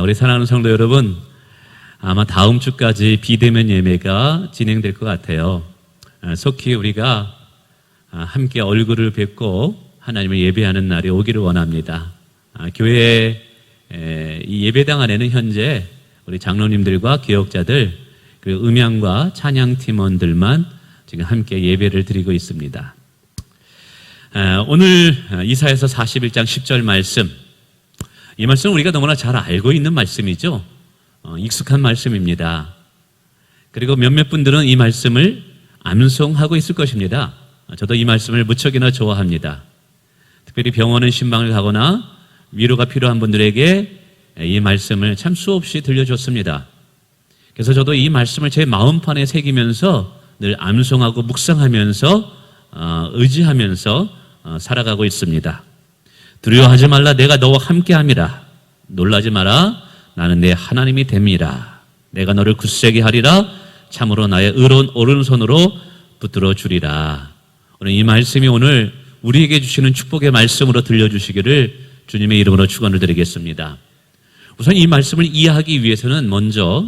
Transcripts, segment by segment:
우리 사랑하는 성도 여러분, 아마 다음 주까지 비대면 예배가 진행될 것 같아요. 속히 우리가 함께 얼굴을 뵙고 하나님을 예배하는 날이 오기를 원합니다. 교회 이 예배당 안에는 현재 우리 장로님들과 기억자들 그리고 음향과 찬양 팀원들만 지금 함께 예배를 드리고 있습니다. 오늘 이사야서 41장 10절 말씀, 이 말씀은 우리가 너무나 잘 알고 있는 말씀이죠. 익숙한 말씀입니다. 그리고 몇몇 분들은 이 말씀을 암송하고 있을 것입니다. 저도 이 말씀을 무척이나 좋아합니다. 특별히 병원에 신방을 가거나 위로가 필요한 분들에게 이 말씀을 참 수없이 들려줬습니다. 그래서 저도 이 말씀을 제 마음판에 새기면서 늘 암송하고 묵상하면서 의지하면서 살아가고 있습니다. 두려워하지 말라, 내가 너와 함께함이라. 놀라지 마라, 나는 내 하나님이 됨이라. 내가 너를 굳세게 하리라. 참으로 나의 의로운 오른손으로 붙들어 주리라. 오늘 이 말씀이 오늘 우리에게 주시는 축복의 말씀으로 들려주시기를 주님의 이름으로 축원을 드리겠습니다. 우선 이 말씀을 이해하기 위해서는 먼저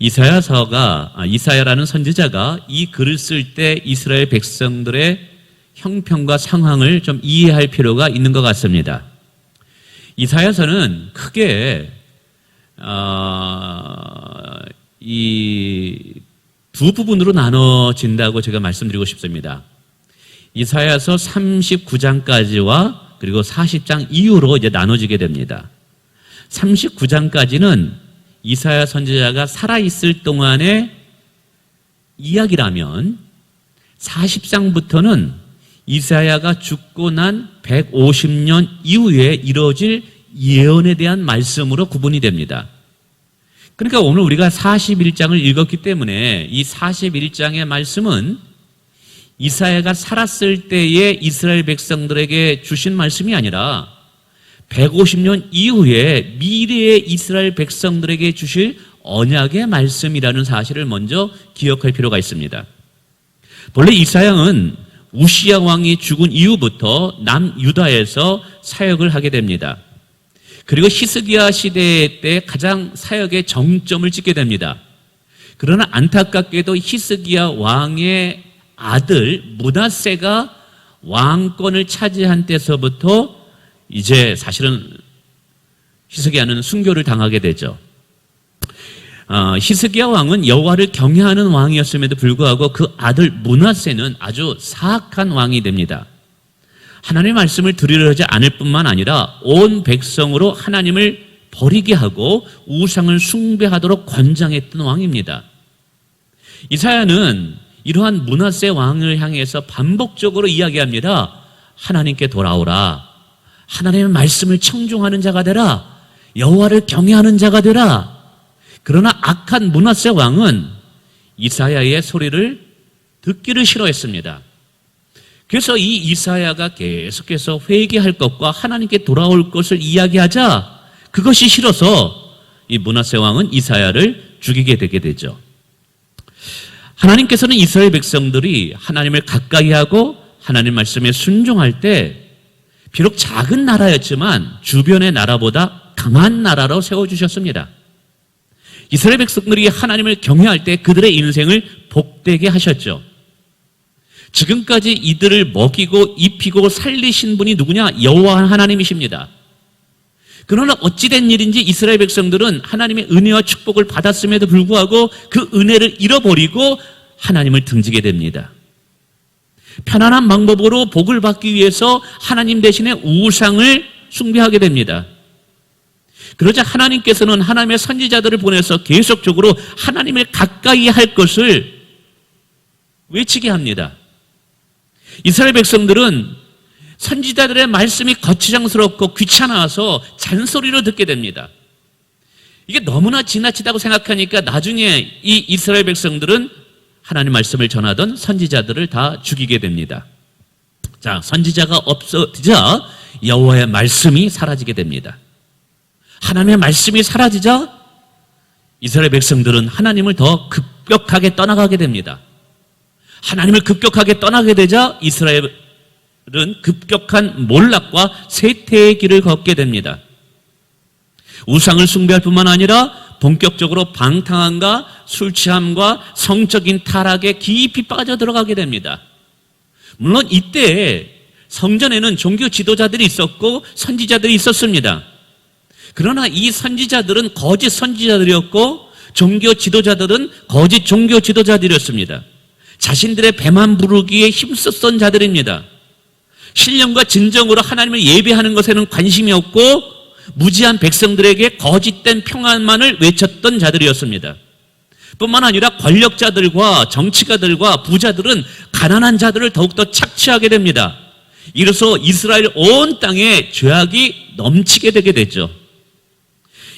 이사야라는 선지자가 이 글을 쓸 때 이스라엘 백성들의 형편과 상황을 좀 이해할 필요가 있는 것 같습니다. 이사야서는 크게 이 두 부분으로 나눠진다고 제가 말씀드리고 싶습니다. 이사야서 39장까지와 그리고 40장 이후로 이제 나눠지게 됩니다. 39장까지는 이사야 선지자가 살아있을 동안의 이야기라면 40장부터는 이사야가 죽고 난 150년 이후에 이루어질 예언에 대한 말씀으로 구분이 됩니다. 그러니까 오늘 우리가 41장을 읽었기 때문에 이 41장의 말씀은 이사야가 살았을 때의 이스라엘 백성들에게 주신 말씀이 아니라 150년 이후에 미래의 이스라엘 백성들에게 주실 언약의 말씀이라는 사실을 먼저 기억할 필요가 있습니다. 본래 이사야는 우시야 왕이 죽은 이후부터 남유다에서 사역을 하게 됩니다. 그리고 히스기야 시대 때 가장 사역의 정점을 찍게 됩니다. 그러나 안타깝게도 히스기야 왕의 아들 므낫세가 왕권을 차지한 때서부터 이제 사실은 히스기야는 순교를 당하게 되죠. 히스기야 왕은 여호와를 경외하는 왕이었음에도 불구하고 그 아들 므낫세는 아주 사악한 왕이 됩니다. 하나님의 말씀을 들으려 하지 않을 뿐만 아니라 온 백성으로 하나님을 버리게 하고 우상을 숭배하도록 권장했던 왕입니다. 이사야는 이러한 므낫세 왕을 향해서 반복적으로 이야기합니다. 하나님께 돌아오라. 하나님의 말씀을 청종하는 자가 되라. 여호와를 경외하는 자가 되라. 그러나 악한 므낫세 왕은 이사야의 소리를 듣기를 싫어했습니다. 그래서 이 이사야가 계속해서 회개할 것과 하나님께 돌아올 것을 이야기하자 그것이 싫어서 이 므낫세 왕은 이사야를 죽이게 되게 되죠. 하나님께서는 이스라엘 백성들이 하나님을 가까이 하고 하나님 말씀에 순종할 때 비록 작은 나라였지만 주변의 나라보다 강한 나라로 세워주셨습니다. 이스라엘 백성들이 하나님을 경외할 때 그들의 인생을 복되게 하셨죠. 지금까지 이들을 먹이고 입히고 살리신 분이 누구냐? 여호와 하나님이십니다. 그러나 어찌된 일인지 이스라엘 백성들은 하나님의 은혜와 축복을 받았음에도 불구하고 그 은혜를 잃어버리고 하나님을 등지게 됩니다. 편안한 방법으로 복을 받기 위해서 하나님 대신에 우상을 숭배하게 됩니다. 그러자 하나님께서는 하나님의 선지자들을 보내서 계속적으로 하나님을 가까이 할 것을 외치게 합니다. 이스라엘 백성들은 선지자들의 말씀이 거추장스럽고 귀찮아서 잔소리로 듣게 됩니다. 이게 너무나 지나치다고 생각하니까 나중에 이 이스라엘 백성들은 하나님 말씀을 전하던 선지자들을 다 죽이게 됩니다. 자, 선지자가 없어지자 여호와의 말씀이 사라지게 됩니다. 하나님의 말씀이 사라지자 이스라엘 백성들은 하나님을 더 급격하게 떠나가게 됩니다. 하나님을 급격하게 떠나게 되자 이스라엘은 급격한 몰락과 쇠퇴의 길을 걷게 됩니다. 우상을 숭배할 뿐만 아니라 본격적으로 방탕함과 술 취함과 성적인 타락에 깊이 빠져들어가게 됩니다. 물론 이때 성전에는 종교 지도자들이 있었고 선지자들이 있었습니다. 그러나 이 선지자들은 거짓 선지자들이었고 종교 지도자들은 거짓 종교 지도자들이었습니다. 자신들의 배만 부르기에 힘썼던 자들입니다. 신령과 진정으로 하나님을 예배하는 것에는 관심이 없고 무지한 백성들에게 거짓된 평안만을 외쳤던 자들이었습니다. 뿐만 아니라 권력자들과 정치가들과 부자들은 가난한 자들을 더욱더 착취하게 됩니다. 이로써 이스라엘 온 땅에 죄악이 넘치게 되게 되죠.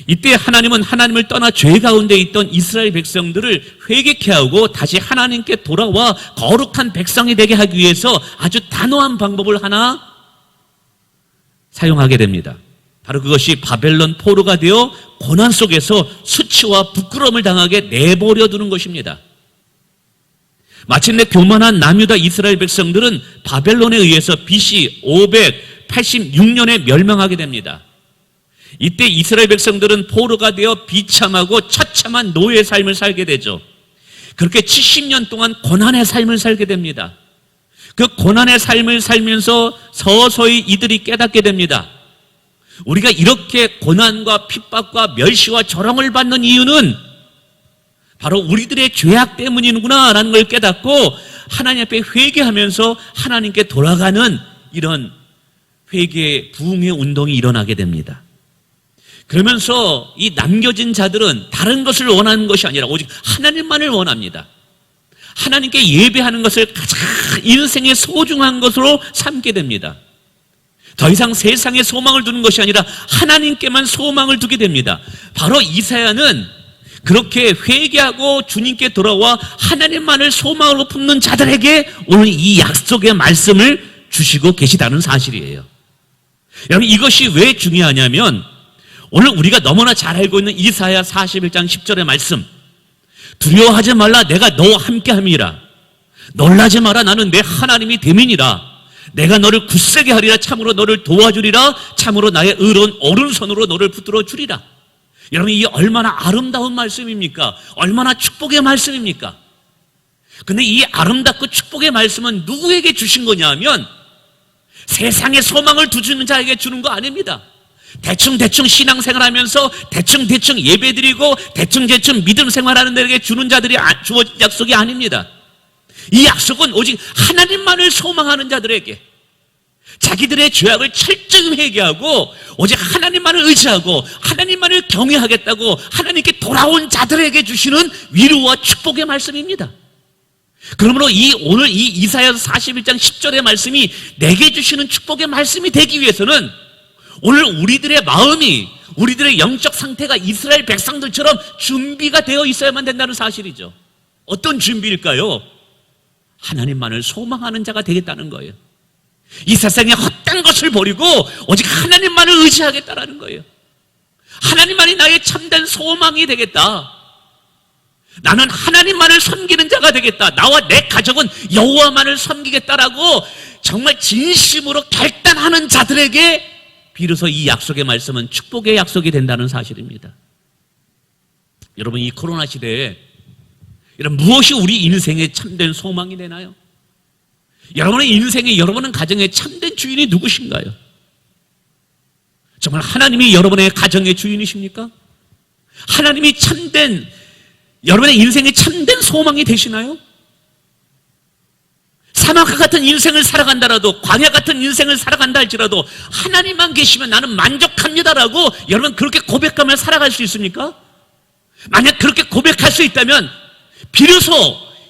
이때 하나님은 하나님을 떠나 죄 가운데 있던 이스라엘 백성들을 회개케 하고 다시 하나님께 돌아와 거룩한 백성이 되게 하기 위해서 아주 단호한 방법을 하나 사용하게 됩니다. 바로 그것이 바벨론 포로가 되어 고난 속에서 수치와 부끄러움을 당하게 내버려 두는 것입니다. 마침내 교만한 남유다 이스라엘 백성들은 바벨론에 의해서 BC 586년에 멸망하게 됩니다. 이때 이스라엘 백성들은 포로가 되어 비참하고 처참한 노예의 삶을 살게 되죠. 그렇게 70년 동안 고난의 삶을 살게 됩니다. 그 고난의 삶을 살면서 서서히 이들이 깨닫게 됩니다. 우리가 이렇게 고난과 핍박과 멸시와 조롱을 받는 이유는 바로 우리들의 죄악 때문이구나 라는 걸 깨닫고 하나님 앞에 회개하면서 하나님께 돌아가는 이런 회개 부흥의 운동이 일어나게 됩니다. 그러면서 이 남겨진 자들은 다른 것을 원하는 것이 아니라 오직 하나님만을 원합니다. 하나님께 예배하는 것을 가장 인생의 소중한 것으로 삼게 됩니다. 더 이상 세상에 소망을 두는 것이 아니라 하나님께만 소망을 두게 됩니다. 바로 이사야는 그렇게 회개하고 주님께 돌아와 하나님만을 소망으로 품는 자들에게 오늘 이 약속의 말씀을 주시고 계시다는 사실이에요. 여러분, 이것이 왜 중요하냐면 오늘 우리가 너무나 잘 알고 있는 이사야 41장 10절의 말씀, 두려워하지 말라, 내가 너와 함께함이라. 놀라지 마라, 나는 내 하나님이 됨이니라. 내가 너를 굳세게 하리라. 참으로 너를 도와주리라. 참으로 나의 의로운 오른손으로 너를 붙들어 주리라. 여러분, 이게 얼마나 아름다운 말씀입니까? 얼마나 축복의 말씀입니까? 근데 이 아름답고 축복의 말씀은 누구에게 주신 거냐면 세상에 소망을 두는 자에게 주는 거 아닙니다. 대충 신앙생활하면서 대충 예배드리고 대충 믿음 생활하는 데에게 주는 자들이 주어진 약속이 아닙니다. 이 약속은 오직 하나님만을 소망하는 자들에게, 자기들의 죄악을 철저히 회개하고 오직 하나님만을 의지하고 하나님만을 경외하겠다고 하나님께 돌아온 자들에게 주시는 위로와 축복의 말씀입니다. 그러므로 오늘 이 이사야 41장 10절의 말씀이 내게 주시는 축복의 말씀이 되기 위해서는 오늘 우리들의 마음이, 우리들의 영적 상태가 이스라엘 백성들처럼 준비가 되어 있어야만 된다는 사실이죠. 어떤 준비일까요? 하나님만을 소망하는 자가 되겠다는 거예요. 이 세상의 헛된 것을 버리고 오직 하나님만을 의지하겠다라는 거예요. 하나님만이 나의 참된 소망이 되겠다. 나는 하나님만을 섬기는 자가 되겠다. 나와 내 가족은 여호와만을 섬기겠다라고 정말 진심으로 결단하는 자들에게 비로소 이 약속의 말씀은 축복의 약속이 된다는 사실입니다. 여러분, 이 코로나 시대에 이런 무엇이 우리 인생의 참된 소망이 되나요? 여러분의 인생에, 여러분의 가정의 참된 주인이 누구신가요? 정말 하나님이 여러분의 가정의 주인이십니까? 하나님이 참된, 여러분의 인생의 참된 소망이 되시나요? 사막과 같은 인생을 살아간다라도, 광야 같은 인생을 살아간다 할지라도 하나님만 계시면 나는 만족합니다라고 여러분 그렇게 고백하며 살아갈 수 있습니까? 만약 그렇게 고백할 수 있다면 비로소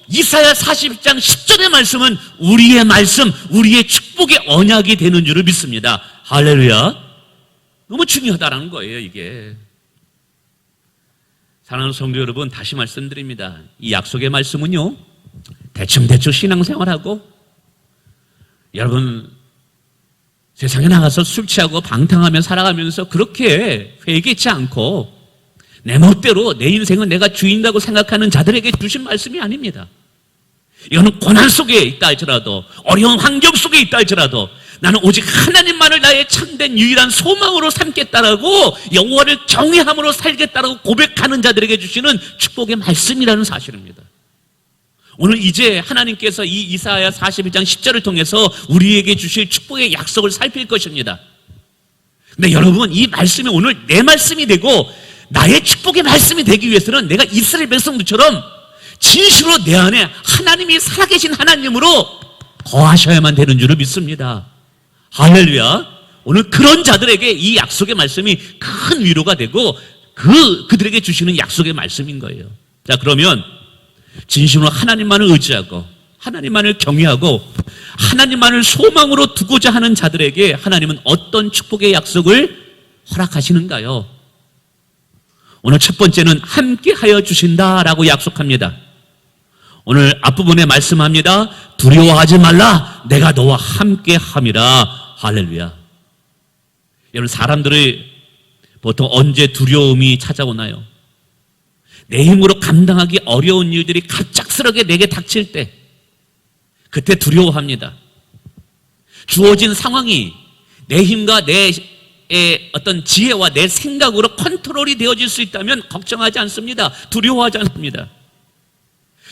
이사야 40장 10절의 말씀은 우리의 말씀, 우리의 축복의 언약이 되는 줄을 믿습니다. 할렐루야. 너무 중요하다는 거예요, 이게. 사랑하는 성도 여러분, 다시 말씀드립니다. 이 약속의 말씀은요, 대충 신앙생활하고 여러분 세상에 나가서 술 취하고 방탕하며 살아가면서 그렇게 회개치 않고 내 멋대로 내 인생은 내가 주인다고 생각하는 자들에게 주신 말씀이 아닙니다. 이거는 고난 속에 있다 할지라도, 어려운 환경 속에 있다 할지라도 나는 오직 하나님만을 나의 참된 유일한 소망으로 삼겠다라고 여호와를 경외함으로 살겠다라고 고백하는 자들에게 주시는 축복의 말씀이라는 사실입니다. 오늘 이제 하나님께서 이 이사야 41장 10절을 통해서 우리에게 주실 축복의 약속을 살필 것입니다. 근데 여러분, 이 말씀이 오늘 내 말씀이 되고 나의 축복의 말씀이 되기 위해서는 내가 이스라엘 백성들처럼 진실로 내 안에 하나님이 살아계신 하나님으로 거하셔야만 되는 줄을 믿습니다. 할렐루야. 오늘 그런 자들에게 이 약속의 말씀이 큰 위로가 되고 그들에게 주시는 약속의 말씀인 거예요. 자, 그러면 진심으로 하나님만을 의지하고 하나님만을 경외하고 하나님만을 소망으로 두고자 하는 자들에게 하나님은 어떤 축복의 약속을 허락하시는가요? 오늘 첫 번째는 함께 하여 주신다라고 약속합니다. 오늘 앞부분에 말씀합니다. 두려워하지 말라, 내가 너와 함께 함이라. 할렐루야. 여러분, 사람들이 보통 언제 두려움이 찾아오나요? 내 힘으로 감당하기 어려운 일들이 갑작스럽게 내게 닥칠 때, 그때 두려워합니다. 주어진 상황이 내 힘과 내 어떤 지혜와 내 생각으로 컨트롤이 되어질 수 있다면 걱정하지 않습니다. 두려워하지 않습니다.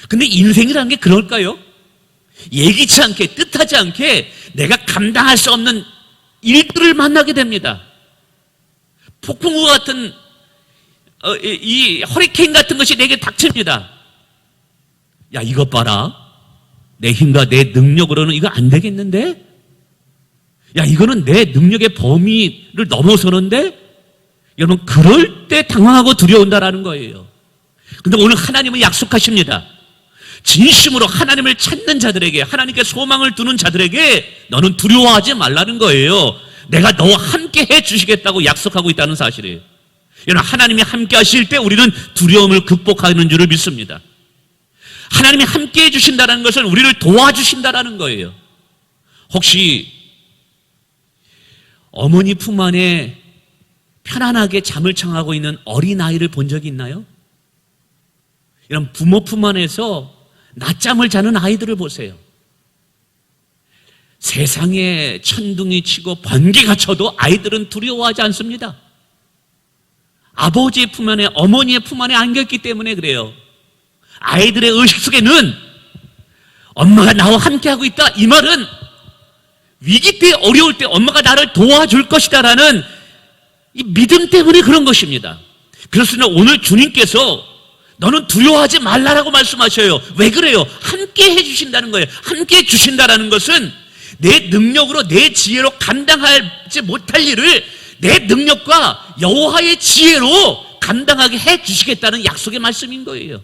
근데 인생이라는 게 그럴까요? 예기치 않게, 뜻하지 않게 내가 감당할 수 없는 일들을 만나게 됩니다. 폭풍우 같은 이 허리케인 같은 것이 내게 닥칩니다. 야, 이것 봐라. 내 힘과 내 능력으로는 이거 안 되겠는데? 야, 이거는 내 능력의 범위를 넘어서는데? 여러분, 그럴 때 당황하고 두려운다라는 거예요. 근데 오늘 하나님은 약속하십니다. 진심으로 하나님을 찾는 자들에게, 하나님께 소망을 두는 자들에게 너는 두려워하지 말라는 거예요. 내가 너와 함께 해 주시겠다고 약속하고 있다는 사실이에요. 여러분, 하나님이 함께 하실 때 우리는 두려움을 극복하는 줄을 믿습니다. 하나님이 함께 해 주신다는 것은 우리를 도와주신다는 거예요. 혹시 어머니 품 안에 편안하게 잠을 청하고 있는 어린아이를 본 적이 있나요? 이런 부모 품 안에서 낮잠을 자는 아이들을 보세요. 세상에 천둥이 치고 번개가 쳐도 아이들은 두려워하지 않습니다. 아버지의 품 안에, 어머니의 품 안에 안겼기 때문에 그래요. 아이들의 의식 속에는 엄마가 나와 함께하고 있다, 이 말은 위기 때, 어려울 때 엄마가 나를 도와줄 것이다라는 이 믿음 때문에 그런 것입니다. 그렇습니다. 오늘 주님께서 너는 두려워하지 말라라고 말씀하셔요. 왜 그래요? 함께 해주신다는 거예요. 함께 해주신다라는 것은 내 능력으로, 내 지혜로 감당하지 못할 일을 내 능력과 여호와의 지혜로 감당하게 해주시겠다는 약속의 말씀인 거예요.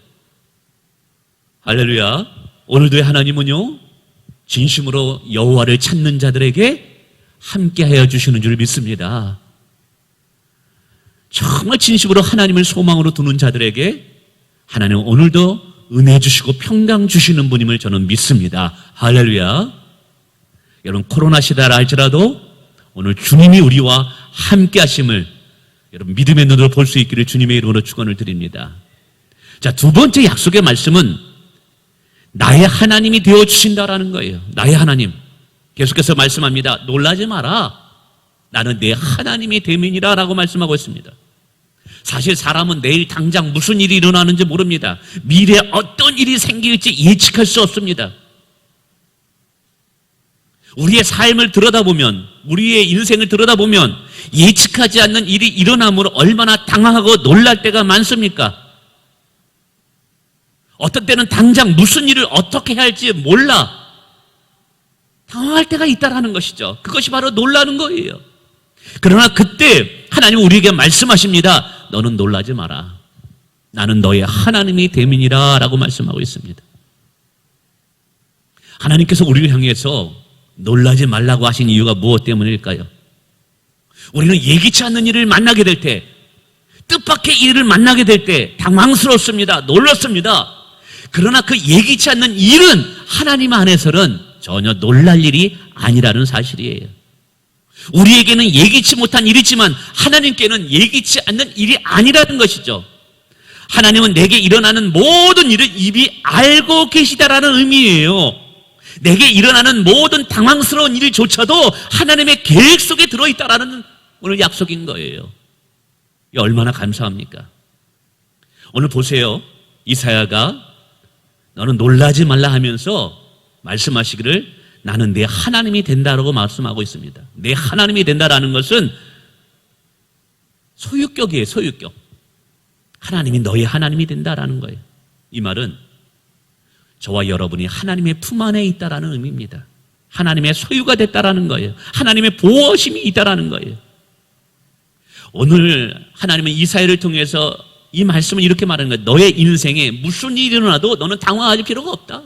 할렐루야. 오늘도의 하나님은요, 진심으로 여호와를 찾는 자들에게 함께하여 주시는 줄 믿습니다. 정말 진심으로 하나님을 소망으로 두는 자들에게 하나님은 오늘도 은혜 주시고 평강 주시는 분임을 저는 믿습니다. 할렐루야. 여러분, 코로나 시대라 할지라도 오늘 주님이 우리와 함께 하심을 여러분 믿음의 눈으로 볼 수 있기를 주님의 이름으로 축원을 드립니다. 자, 두 번째 약속의 말씀은 나의 하나님이 되어주신다라는 거예요. 나의 하나님. 계속해서 말씀합니다. 놀라지 마라. 나는 내 하나님이 됨이니라 라고 말씀하고 있습니다. 사실 사람은 내일 당장 무슨 일이 일어나는지 모릅니다. 미래에 어떤 일이 생길지 예측할 수 없습니다. 우리의 삶을 들여다보면, 우리의 인생을 들여다보면 예측하지 않는 일이 일어남으로 얼마나 당황하고 놀랄 때가 많습니까? 어떤 때는 당장 무슨 일을 어떻게 해야 할지 몰라 당황할 때가 있다라는 것이죠. 그것이 바로 놀라는 거예요. 그러나 그때 하나님은 우리에게 말씀하십니다. 너는 놀라지 마라. 나는 너의 하나님이 됨이니라 라고 말씀하고 있습니다. 하나님께서 우리를 향해서 놀라지 말라고 하신 이유가 무엇 때문일까요? 우리는 예기치 않는 일을 만나게 될 때, 뜻밖의 일을 만나게 될 때 당황스럽습니다. 놀랐습니다. 그러나 그 예기치 않는 일은 하나님 안에서는 전혀 놀랄 일이 아니라는 사실이에요. 우리에게는 예기치 못한 일이지만 하나님께는 예기치 않는 일이 아니라는 것이죠. 하나님은 내게 일어나는 모든 일을 이미 알고 계시다라는 의미예요. 내게 일어나는 모든 당황스러운 일조차도 하나님의 계획 속에 들어있다라는 오늘 약속인 거예요. 이 얼마나 감사합니까? 오늘 보세요. 이사야가 너는 놀라지 말라 하면서 말씀하시기를 나는 내 하나님이 된다라고 말씀하고 있습니다. 내 하나님이 된다라는 것은 소유격이에요. 소유격. 하나님이 너의 하나님이 된다라는 거예요. 이 말은 저와 여러분이 하나님의 품 안에 있다라는 의미입니다. 하나님의 소유가 됐다라는 거예요. 하나님의 보호심이 있다라는 거예요. 오늘 하나님은 이사야를 통해서 이 말씀을 이렇게 말하는 거예요. 너의 인생에 무슨 일이 일어나도 너는 당황할 필요가 없다.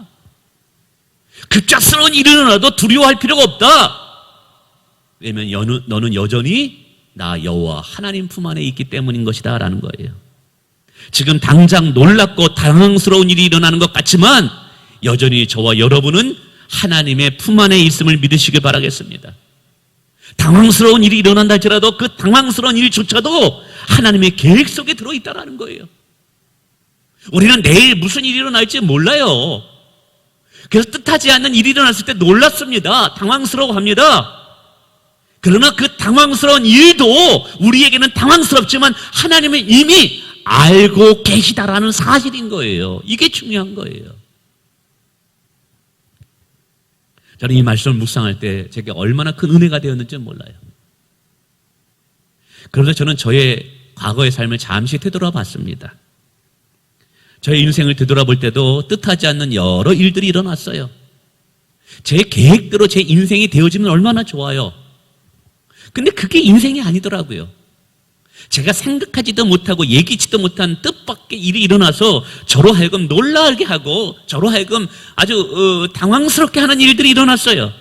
급작스러운 일이 일어나도 두려워할 필요가 없다. 왜냐하면 너는 여전히 나 여호와 하나님 품 안에 있기 때문인 것이다 라는 거예요. 지금 당장 놀랍고 당황스러운 일이 일어나는 것 같지만 여전히 저와 여러분은 하나님의 품 안에 있음을 믿으시길 바라겠습니다. 당황스러운 일이 일어난다 할지라도 그 당황스러운 일조차도 하나님의 계획 속에 들어있다는 거예요. 우리는 내일 무슨 일이 일어날지 몰라요. 그래서 뜻하지 않는 일이 일어났을 때 놀랐습니다. 당황스러워합니다. 그러나 그 당황스러운 일도 우리에게는 당황스럽지만 하나님은 이미 알고 계시다라는 사실인 거예요. 이게 중요한 거예요. 저는 이 말씀을 묵상할 때 제게 얼마나 큰 은혜가 되었는지 몰라요. 그래서 저는 저의 과거의 삶을 잠시 되돌아봤습니다. 저의 인생을 되돌아볼 때도 뜻하지 않는 여러 일들이 일어났어요. 제 계획대로 제 인생이 되어지면 얼마나 좋아요. 근데 그게 인생이 아니더라고요. 제가 생각하지도 못하고 예기치도 못한 뜻밖의 일이 일어나서 저로 하여금 놀라게 하고 저로 하여금 아주 당황스럽게 하는 일들이 일어났어요.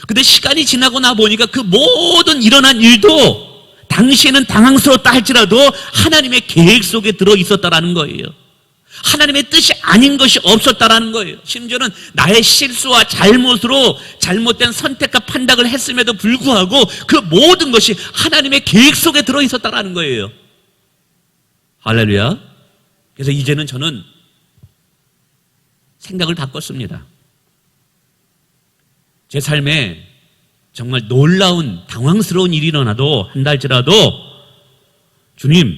근데 시간이 지나고 나 보니까 그 모든 일어난 일도 당시에는 당황스럽다 할지라도 하나님의 계획 속에 들어있었다라는 거예요. 하나님의 뜻이 아닌 것이 없었다라는 거예요. 심지어는 나의 실수와 잘못으로 잘못된 선택과 판단을 했음에도 불구하고 그 모든 것이 하나님의 계획 속에 들어있었다라는 거예요. 할렐루야. 그래서 이제는 저는 생각을 바꿨습니다. 제 삶에 정말 놀라운 당황스러운 일이 일어나도 한다 할지라도 주님,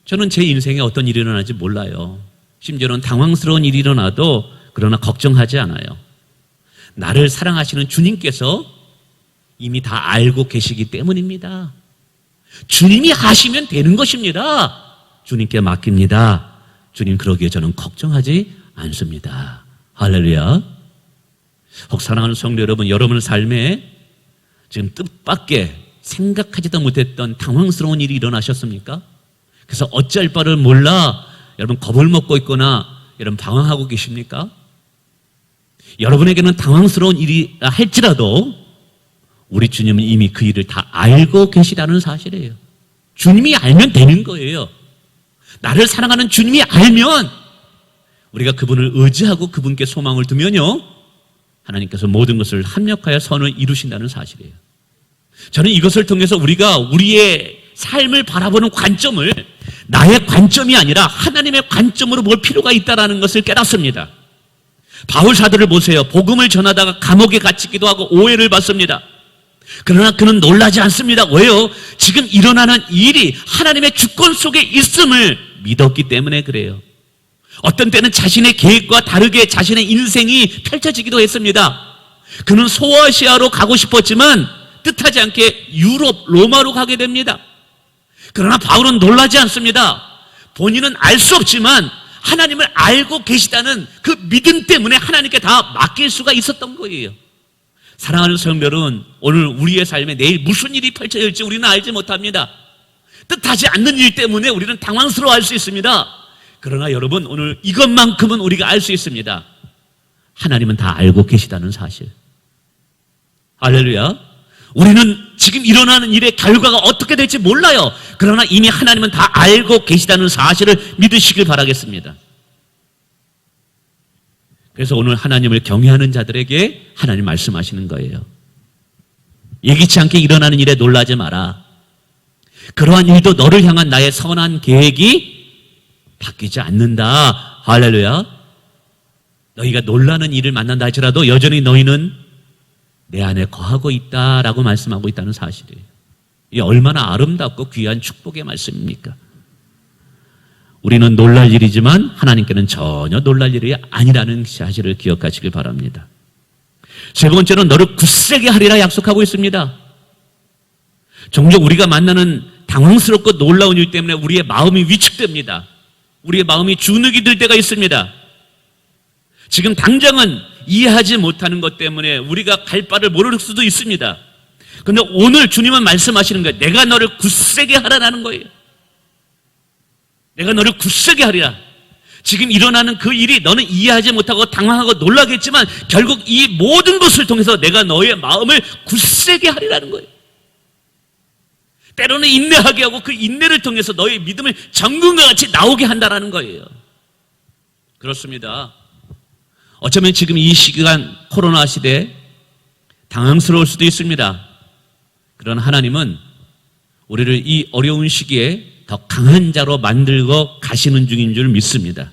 저는 제 인생에 어떤 일이 일어날지 몰라요. 심지어는 당황스러운 일이 일어나도 그러나 걱정하지 않아요. 나를 사랑하시는 주님께서 이미 다 알고 계시기 때문입니다. 주님이 하시면 되는 것입니다. 주님께 맡깁니다. 주님 그러기에 저는 걱정하지 않습니다. 할렐루야. 혹 사랑하는 성도 여러분, 여러분의 삶에 지금 뜻밖의 생각하지도 못했던 당황스러운 일이 일어나셨습니까? 그래서 어찌할 바를 몰라 여러분 겁을 먹고 있거나 여러분 방황하고 계십니까? 여러분에게는 당황스러운 일이 할지라도 우리 주님은 이미 그 일을 다 알고 계시다는 사실이에요. 주님이 알면 되는 거예요. 나를 사랑하는 주님이 알면 우리가 그분을 의지하고 그분께 소망을 두면요, 하나님께서 모든 것을 합력하여 선을 이루신다는 사실이에요. 저는 이것을 통해서 우리가 우리의 삶을 바라보는 관점을 나의 관점이 아니라 하나님의 관점으로 볼 필요가 있다는 것을 깨닫습니다. 바울 사도를 보세요. 복음을 전하다가 감옥에 갇히기도 하고 오해를 받습니다. 그러나 그는 놀라지 않습니다. 왜요? 지금 일어나는 일이 하나님의 주권 속에 있음을 믿었기 때문에 그래요. 어떤 때는 자신의 계획과 다르게 자신의 인생이 펼쳐지기도 했습니다. 그는 소아시아로 가고 싶었지만 뜻하지 않게 유럽, 로마로 가게 됩니다. 그러나 바울은 놀라지 않습니다. 본인은 알 수 없지만 하나님을 알고 계시다는 그 믿음 때문에 하나님께 다 맡길 수가 있었던 거예요. 사랑하는 성도 여러분, 오늘 우리의 삶에 내일 무슨 일이 펼쳐질지 우리는 알지 못합니다. 뜻하지 않는 일 때문에 우리는 당황스러워할 수 있습니다. 그러나 여러분, 오늘 이것만큼은 우리가 알 수 있습니다. 하나님은 다 알고 계시다는 사실. 할렐루야. 우리는 지금 일어나는 일의 결과가 어떻게 될지 몰라요. 그러나 이미 하나님은 다 알고 계시다는 사실을 믿으시길 바라겠습니다. 그래서 오늘 하나님을 경외하는 자들에게 하나님 말씀하시는 거예요. 예기치 않게 일어나는 일에 놀라지 마라. 그러한 일도 너를 향한 나의 선한 계획이 바뀌지 않는다. 할렐루야. 너희가 놀라는 일을 만난다 할지라도 여전히 너희는 내 안에 거하고 있다라고 말씀하고 있다는 사실이에요. 이게 얼마나 아름답고 귀한 축복의 말씀입니까? 우리는 놀랄 일이지만 하나님께는 전혀 놀랄 일이 아니라는 사실을 기억하시길 바랍니다. 세 번째는 너를 굳세게 하리라 약속하고 있습니다. 종종 우리가 만나는 당황스럽고 놀라운 일 때문에 우리의 마음이 위축됩니다. 우리의 마음이 주눅이 들 때가 있습니다. 지금 당장은 이해하지 못하는 것 때문에 우리가 갈 바를 모를 수도 있습니다. 그런데 오늘 주님은 말씀하시는 거예요. 내가 너를 굳세게 하라는 거예요. 내가 너를 굳세게 하리라. 지금 일어나는 그 일이 너는 이해하지 못하고 당황하고 놀라겠지만 결국 이 모든 것을 통해서 내가 너의 마음을 굳세게 하리라는 거예요. 때로는 인내하게 하고 그 인내를 통해서 너의 믿음을 정금과 같이 나오게 한다는 거예요. 그렇습니다. 어쩌면 지금 이 시간 코로나 시대에 당황스러울 수도 있습니다. 그러나 하나님은 우리를 이 어려운 시기에 더 강한 자로 만들고 가시는 중인 줄 믿습니다.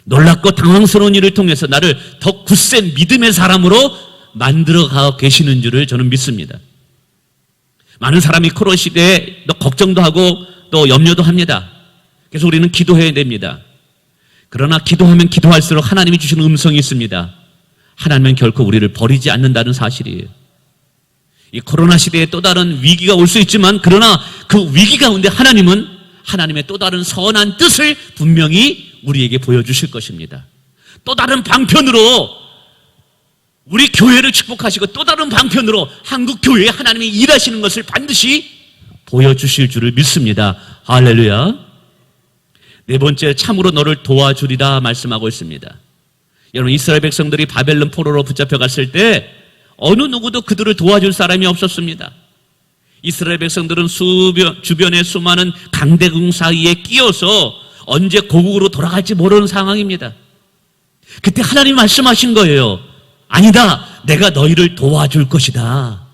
놀랍고 당황스러운 일을 통해서 나를 더 굳센 믿음의 사람으로 만들어 가 계시는 줄을 저는 믿습니다. 많은 사람이 코로나 시대에 또 걱정도 하고 또 염려도 합니다. 그래서 우리는 기도해야 됩니다. 그러나 기도하면 기도할수록 하나님이 주시는 음성이 있습니다. 하나님은 결코 우리를 버리지 않는다는 사실이에요. 이 코로나 시대에 또 다른 위기가 올 수 있지만 그러나 그 위기 가운데 하나님은 하나님의 또 다른 선한 뜻을 분명히 우리에게 보여주실 것입니다. 또 다른 방편으로 우리 교회를 축복하시고 또 다른 방편으로 한국 교회에 하나님이 일하시는 것을 반드시 보여주실 줄을 믿습니다. 할렐루야. 네 번째, 참으로 너를 도와주리라 말씀하고 있습니다. 여러분, 이스라엘 백성들이 바벨론 포로로 붙잡혀 갔을 때 어느 누구도 그들을 도와줄 사람이 없었습니다. 이스라엘 백성들은 주변의 수많은 강대국 사이에 끼어서 언제 고국으로 돌아갈지 모르는 상황입니다. 그때 하나님 말씀하신 거예요. 아니다, 내가 너희를 도와줄 것이다.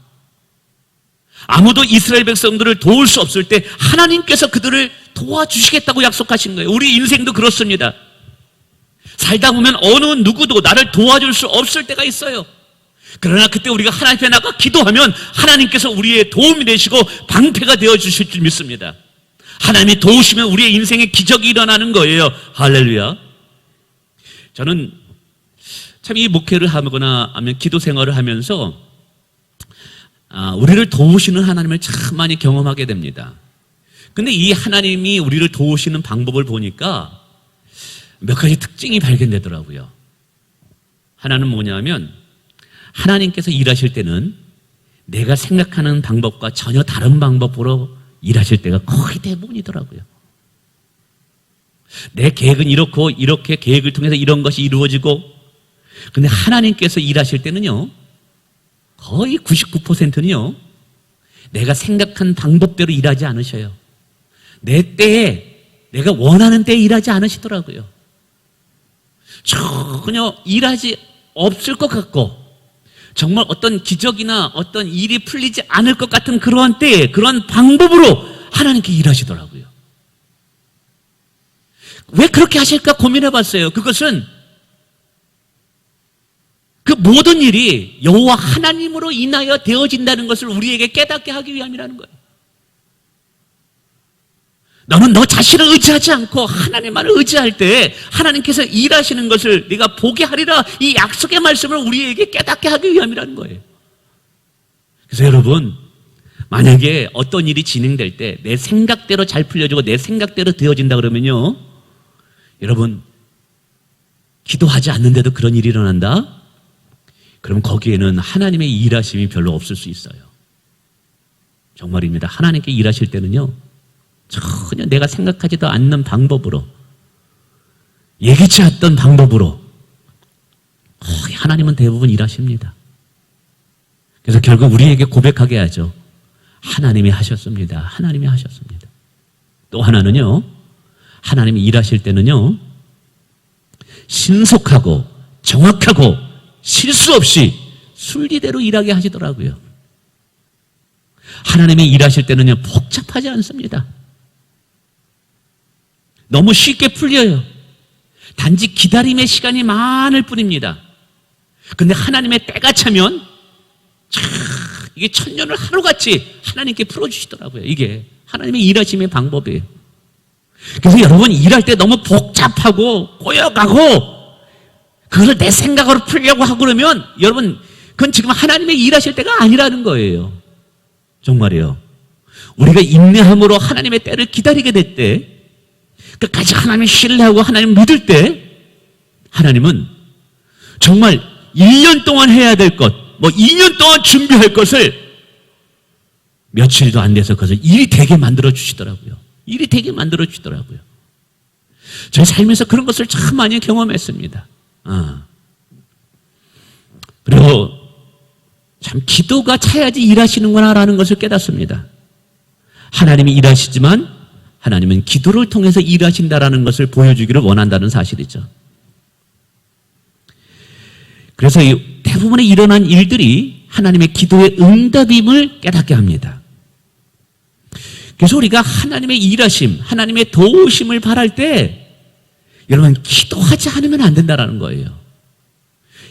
아무도 이스라엘 백성들을 도울 수 없을 때 하나님께서 그들을 도와주시겠다고 약속하신 거예요. 우리 인생도 그렇습니다. 살다 보면 어느 누구도 나를 도와줄 수 없을 때가 있어요. 그러나 그때 우리가 하나님 앞에 나가 기도하면 하나님께서 우리의 도움이 되시고 방패가 되어주실 줄 믿습니다. 하나님이 도우시면 우리의 인생에 기적이 일어나는 거예요. 할렐루야. 저는 참 이 목회를 하거나 하면 기도 생활을 하면서 우리를 도우시는 하나님을 참 많이 경험하게 됩니다. 근데 이 하나님이 우리를 도우시는 방법을 보니까 몇 가지 특징이 발견되더라고요. 하나는 뭐냐면 하나님께서 일하실 때는 내가 생각하는 방법과 전혀 다른 방법으로 일하실 때가 거의 대부분이더라고요. 내 계획은 이렇고 이렇게 계획을 통해서 이런 것이 이루어지고, 근데 하나님께서 일하실 때는요, 거의 99%는요 내가 생각한 방법대로 일하지 않으셔요. 내 때에, 내가 원하는 때에 일하지 않으시더라고요. 전혀 일하지 없을 것 같고 정말 어떤 기적이나 어떤 일이 풀리지 않을 것 같은 그러한 때에 그런 방법으로 하나님께 일하시더라고요. 왜 그렇게 하실까 고민해 봤어요. 그것은 그 모든 일이 여호와 하나님으로 인하여 되어진다는 것을 우리에게 깨닫게 하기 위함이라는 거예요. 너는 너 자신을 의지하지 않고 하나님만을 의지할 때 하나님께서 일하시는 것을 네가 보게 하리라, 이 약속의 말씀을 우리에게 깨닫게 하기 위함이라는 거예요. 그래서 여러분, 만약에 어떤 일이 진행될 때 내 생각대로 잘 풀려지고 내 생각대로 되어진다 그러면요, 여러분, 기도하지 않는데도 그런 일이 일어난다? 그럼 거기에는 하나님의 일하심이 별로 없을 수 있어요. 정말입니다. 하나님께 일하실 때는요, 전혀 내가 생각하지도 않는 방법으로, 예기치 않던 방법으로 거의 하나님은 대부분 일하십니다. 그래서 결국 우리에게 고백하게 하죠. 하나님이 하셨습니다. 하나님이 하셨습니다. 또 하나는요, 하나님이 일하실 때는요, 신속하고 정확하고 실수 없이 순리대로 일하게 하시더라고요. 하나님이 일하실 때는요, 복잡하지 않습니다. 너무 쉽게 풀려요. 단지 기다림의 시간이 많을 뿐입니다. 근데 하나님의 때가 차면 이게 천년을 하루같이 하나님께 풀어주시더라고요. 이게 하나님의 일하심의 방법이에요. 그래서 여러분, 일할 때 너무 복잡하고 꼬여가고 그걸 내 생각으로 풀려고 하고 그러면 여러분, 그건 지금 하나님의 일하실 때가 아니라는 거예요. 정말이에요. 우리가 인내함으로 하나님의 때를 기다리게 될 때, 끝까지 하나님을 신뢰하고 하나님을 믿을 때, 하나님은 정말 1년 동안 해야 될 것, 2년 동안 준비할 것을 며칠도 안 돼서 그것을 일이 되게 만들어 주시더라고요. 일이 되게 만들어 주시더라고요. 저희 삶에서 그런 것을 참 많이 경험했습니다. 그리고 참 기도가 차야지 일하시는구나라는 것을 깨닫습니다. 하나님이 일하시지만 하나님은 기도를 통해서 일하신다라는 것을 보여주기를 원한다는 사실이죠. 그래서 대부분의 일어난 일들이 하나님의 기도의 응답임을 깨닫게 합니다. 그래서 우리가 하나님의 일하심, 하나님의 도우심을 바랄 때 여러분, 기도하지 않으면 안 된다는 거예요.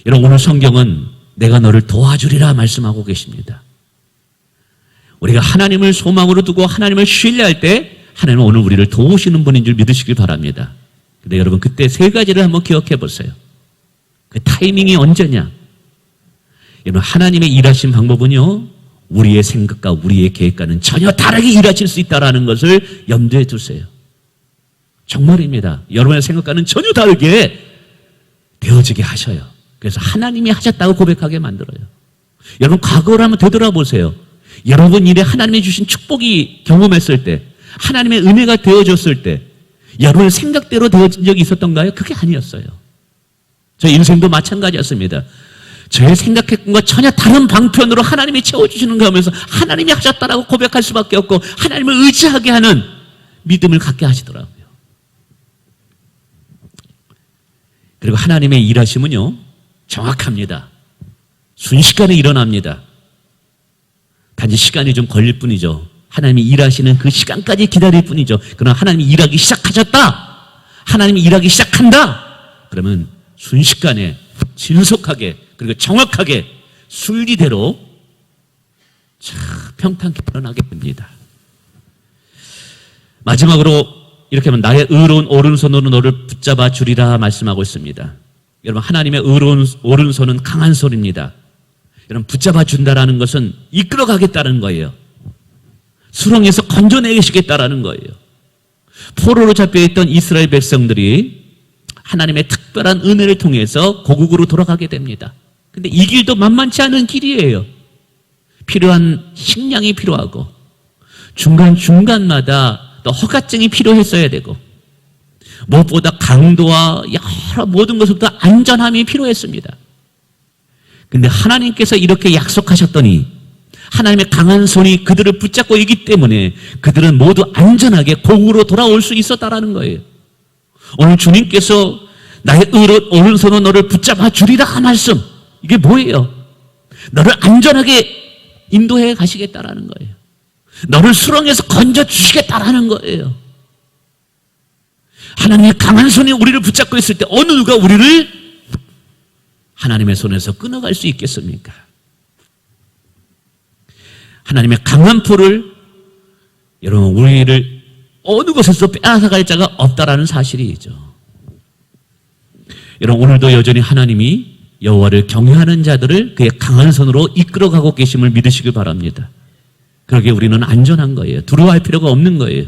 여러분, 오늘 성경은 내가 너를 도와주리라 말씀하고 계십니다. 우리가 하나님을 소망으로 두고 하나님을 신뢰할 때 하나님은 오늘 우리를 도우시는 분인 줄 믿으시길 바랍니다. 근데 여러분, 그때 세 가지를 한번 기억해 보세요. 그 타이밍이 언제냐? 여러분, 하나님의 일하신 방법은요, 우리의 생각과 우리의 계획과는 전혀 다르게 일하실 수 있다는 것을 염두에 두세요. 정말입니다. 여러분의 생각과는 전혀 다르게 되어지게 하셔요. 그래서 하나님이 하셨다고 고백하게 만들어요. 여러분, 과거를 한번 되돌아보세요. 여러분 일에 하나님이 주신 축복이 경험했을 때, 하나님의 은혜가 되어졌을 때 여러분의 생각대로 되어진 적이 있었던가요? 그게 아니었어요. 저희 인생도 마찬가지였습니다. 저의 생각했던 것과 전혀 다른 방편으로 하나님이 채워주시는 거 하면서 하나님이 하셨다라고 고백할 수밖에 없고 하나님을 의지하게 하는 믿음을 갖게 하시더라고요. 그리고 하나님의 일하심은요, 정확합니다. 순식간에 일어납니다. 단지 시간이 좀 걸릴 뿐이죠. 하나님이 일하시는 그 시간까지 기다릴 뿐이죠. 그러나 하나님이 일하기 시작하셨다, 하나님이 일하기 시작한다, 그러면 순식간에 신속하게 그리고 정확하게 순리대로 평탄하게 일어나게 됩니다. 마지막으로 이렇게 하면 나의 의로운 오른손으로 너를 붙잡아 주리라 말씀하고 있습니다. 여러분, 하나님의 의로운 오른손은 강한 손입니다. 여러분, 붙잡아 준다라는 것은 이끌어가겠다는 거예요. 수렁에서 건져내시겠다라는 거예요. 포로로 잡혀있던 이스라엘 백성들이 하나님의 특별한 은혜를 통해서 고국으로 돌아가게 됩니다. 근데 이 길도 만만치 않은 길이에요. 필요한 식량이 필요하고 중간중간마다 또 허가증이 필요했어야 되고 무엇보다 강도와 여러 모든 것부터 안전함이 필요했습니다. 근데 하나님께서 이렇게 약속하셨더니 하나님의 강한 손이 그들을 붙잡고 있기 때문에 그들은 모두 안전하게 고국으로 돌아올 수 있었다라는 거예요. 오늘 주님께서 나의 오른손으로 너를 붙잡아 주리라 말씀, 이게 뭐예요? 너를 안전하게 인도해 가시겠다라는 거예요. 너를 수렁에서 건져 주시겠다라는 거예요. 하나님의 강한 손이 우리를 붙잡고 있을 때 어느 누가 우리를 하나님의 손에서 끊어갈 수 있겠습니까? 하나님의 강한 포를 여러분, 우리를 어느 곳에서 빼앗아갈 자가 없다라는 사실이죠. 여러분, 오늘도 여전히 하나님이 여호와를 경외하는 자들을 그의 강한 손으로 이끌어가고 계심을 믿으시길 바랍니다. 그러기에 우리는 안전한 거예요. 두려워할 필요가 없는 거예요.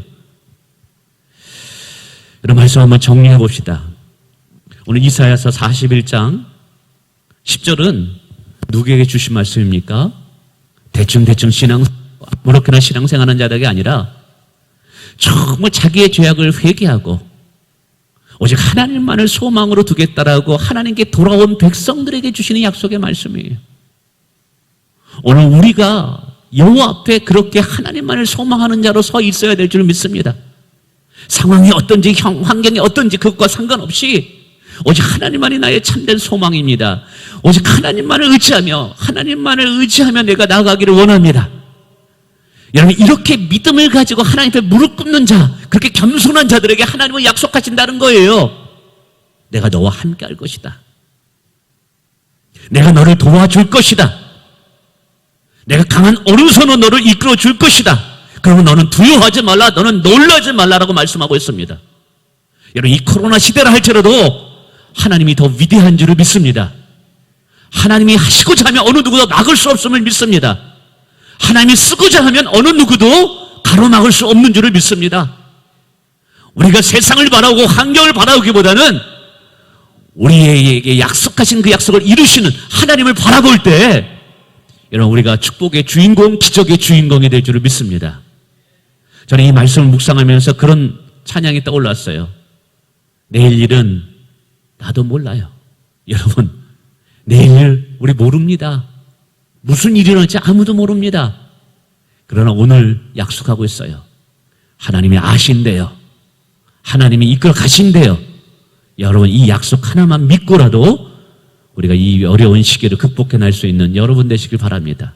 여러분, 말씀 한번 정리해 봅시다. 오늘 이사야서 41장 10절은 누구에게 주신 말씀입니까? 대충 아무렇게나 신앙생활하는 자들이 아니라 정말 자기의 죄악을 회개하고 오직 하나님만을 소망으로 두겠다라고 하나님께 돌아온 백성들에게 주시는 약속의 말씀이에요. 오늘 우리가 여호와 앞에 그렇게 하나님만을 소망하는 자로 서 있어야 될 줄 믿습니다. 상황이 어떤지 환경이 어떤지 그것과 상관없이 오직 하나님만이 나의 참된 소망입니다. 오직 하나님만을 의지하며 내가 나아가기를 원합니다. 여러분, 이렇게 믿음을 가지고 하나님 앞에 무릎 꿇는 자, 그렇게 겸손한 자들에게 하나님은 약속하신다는 거예요. 내가 너와 함께 할 것이다. 내가 너를 도와줄 것이다. 내가 강한 오른손으로 너를 이끌어 줄 것이다. 그러면 너는 두려워하지 말라, 너는 놀라지 말라라고 말씀하고 있습니다. 여러분, 이 코로나 시대라 할지라도 하나님이 더 위대한 줄을 믿습니다. 하나님이 하시고자 하면 어느 누구도 막을 수 없음을 믿습니다. 하나님이 쓰고자 하면 어느 누구도 가로막을 수 없는 줄을 믿습니다. 우리가 세상을 바라보고 환경을 바라보기보다는 우리에게 약속하신 그 약속을 이루시는 하나님을 바라볼 때 여러분, 우리가 축복의 주인공, 기적의 주인공이 될 줄을 믿습니다. 저는 이 말씀을 묵상하면서 그런 찬양이 떠올랐어요. 내일 일은 나도 몰라요. 여러분, 내일 일 우리 모릅니다. 무슨 일이 일어날지 아무도 모릅니다. 그러나 오늘 약속하고 있어요. 하나님이 아신대요. 하나님이 이끌어 가신대요. 여러분, 이 약속 하나만 믿고라도 우리가 이 어려운 시기를 극복해낼 수 있는 여러분 되시길 바랍니다.